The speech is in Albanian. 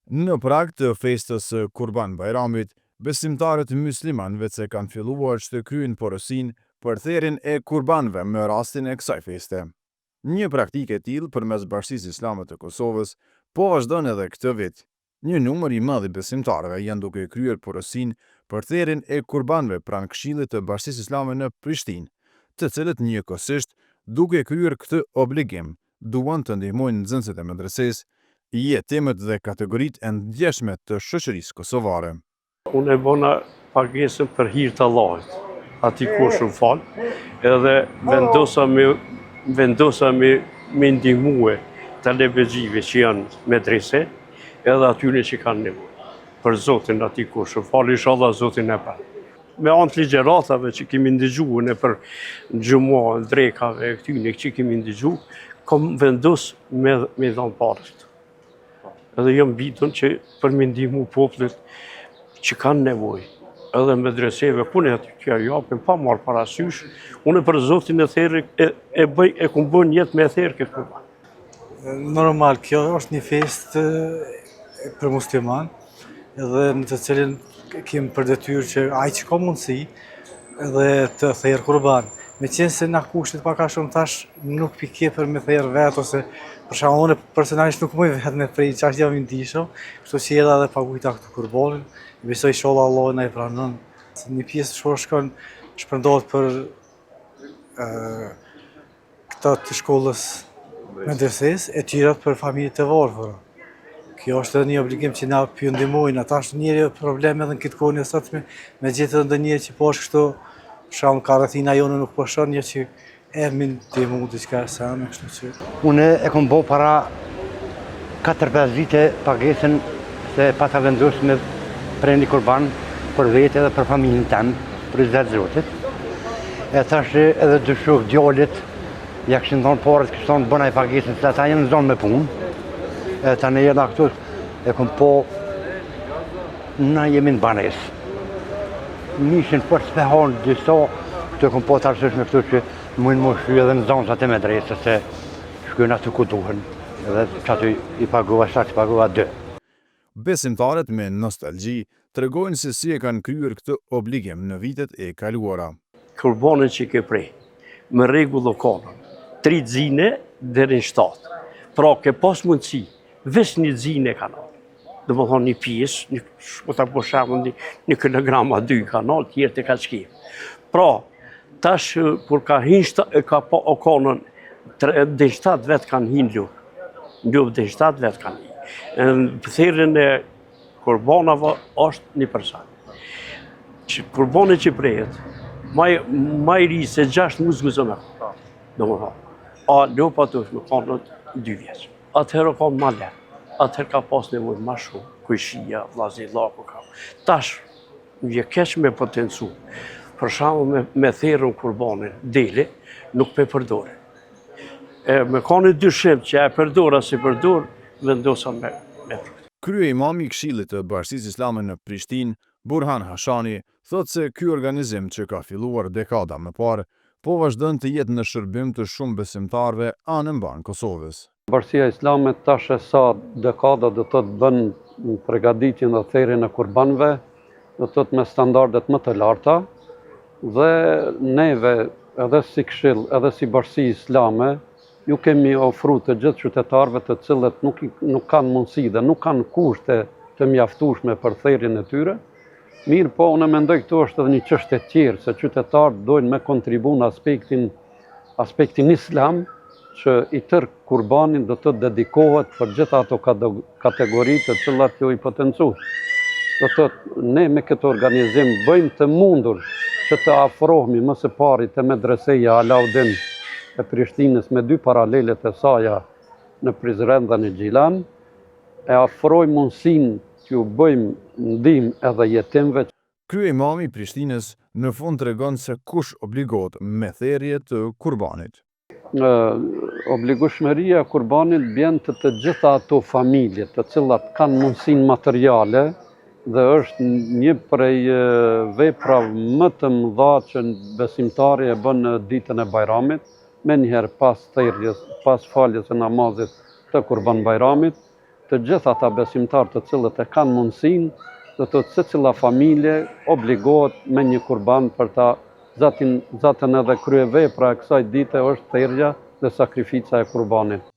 Në prag të festës së Kurban Bayramit, besimtarët muslimanëve që kanë filluar të kryejnë porosinë për therrjen e kurbanëve në rastin e kësaj feste. Një praktikë e tillë përmes Bashkisë Islame të Kosovës po vazhdon edhe këtë vit. Një numër i madh i besimtarëve janë duke kryer porosinë për therrjen e kurbanëve pranë Këshillit të Bashkisë Islame në Prishtinë, të cilët njëkohësisht duke kryer këtë obligim, duan të ndihmojnë nxënësit e medresesë, jetimet dhe kategoritë e ndjeshme të shoqërisë kosovare. Unë e bona pagesën për hir të Allahut, ati ku shumë falë, edhe vendosa me ndihmue talebexhive që janë medrese, edhe atyre që kanë nevojë. Për Zotin ati ku shumë falë, inshallah Zotin e pa. Me anë të ligjeratave që kemi ndëgjuar në për xhumo, drekave, këtyne që kemi ndëgjuar, kam vendos me dhënë parë. Edhe jam bitën që për me ndihmu popullit që kanë nevojë, edhe medreseve, ku ne aty që japim pa marrë parasysh, unë për Zotin e therrë e kum bën jetë me therrë këtë kurban. Normal, kjo është një festë për musliman, edhe në të cilin kemi për detyrë që ai që ka mundësi edhe të therrë kurban. Me qenë se na kushtet pak a shumë tash nuk pike për me therrë vetë, ose për shembull unë personalisht nuk mund vetë me prej çfarë jam i ndihshëm, kështu që edhe edhe paguajta këtë kurbanin, besoj inshallah Allah na e pranon. Një pjesë shpërndohet për këta të shkollës medreses, e tjera për familjet e varfëra. Kjo është edhe një obligim që na pju ndihmojnë, ata është njëri problem edhe në këtë kohë sot me gjetë edhe ndonjëherë që po është kështu. Shumë karatina jonë nuk po shon një që min të mu diçka sa me kështu që. Unë e kom bo para 4-5 vite pagesën se pata vendosur me prendi kurban për vete edhe për familjen tëmë, për zot Zotit. E thash edhe dy shok djalit, ja kishin thonë parët kështon bënaj pagesën se ata janë në zonë me punë. E tani edhe këtu e kom po na jemi në banesë. Nishin për të spehonë disa, këtë kom po të arsysh me këtu që mujnë më shry edhe në zonësat e medresës, se shkujnë aty ku duhen, edhe që aty i pagova 7, i pagova 2. Besimtarët me nostalgji tregojnë se si e kanë kryer këtë obligim në vitet e kaluara. Kurbanin që ke prej, me rregull kanun, 3 xine deri në 7. Pra ke pas mundësi, veç një xine kanal. Dhe më thonë një pjesë, një kilograma 2 kanal, tjerë të ka qkip. Pra, tash, kur ka hinë, ka pa o kanën, dhe 7 vetë kanë hinë ljumë dhe 7 vetë kanë hinë. Në therrjen e kurbanave është 1%. Kurbani që prejet, ma i ri se 6 muzguzë me kurban, dhe më thonë. A ljopa të është me kanët 2 vjeqë. Atëherë ka ma letë. Atëherë ka pas nevojë ma shumë, kujshia, vllazi, laku ka. Tash, je keq me potencu. Për shembull me therrën kurbanin, dele, nuk pe përdore. Me ka një dyshim që e përdora si përdor, vendosa me prut. Kryeimami i Këshillit të Bashkisë Islame në Prishtinë, Burhan Hashani, thotë se ky organizim që ka filluar dekada më parë, po vazhdon të jetë në shërbim të shumë besimtarëve anëmban Kosovës. Bashkia Islame tash e sa dekada do të bën përgatitjen dhe therrjen e kurbanëve, do të me standardet më të larta, dhe neve edhe si Këshill, edhe si Bashki Islame, ju kemi ofruar të gjithë qytetarëve të cilët nuk kanë mundësi dhe nuk kanë kushte të mjaftueshme për therrjen e tyre. Mirë, po unë mendoj këtu është edhe një çështje tjetër, se qytetarët dojnë me kontribu në aspektin islam, që i tërë kurbanin do të dedikohet për gjitha ato kategoritë të cilat jo i potencu. Do të ne me këtë organizim bëjmë të mundur që të afrohemi më së pari të medreseja Alaudin e Prishtinës me 2 paralelet e saja në Prizren dhe në Gjilan, e afrojmë mundësinë që ju bëjmë ndihmë edhe jetimve. Kryeimami i Prishtinës në fund tregon se kush obligohet me therrje të kurbanit. Obligueshmëria e kurbanit bën të gjitha ato familje të cilat kanë mundësinë materiale dhe është një prej veprave më të mëdha që besimtari e bën në ditën e Bajramit, me njëherë pas faljes së namazit të Kurban Bajramit, të gjitha ata besimtarë të cilët e kanë mundësinë, do të thotë secila familje obligohet me një kurban për ta zatën edhe kryevepra e kësaj dite është thirrja dhe sakrifica e kurbanit.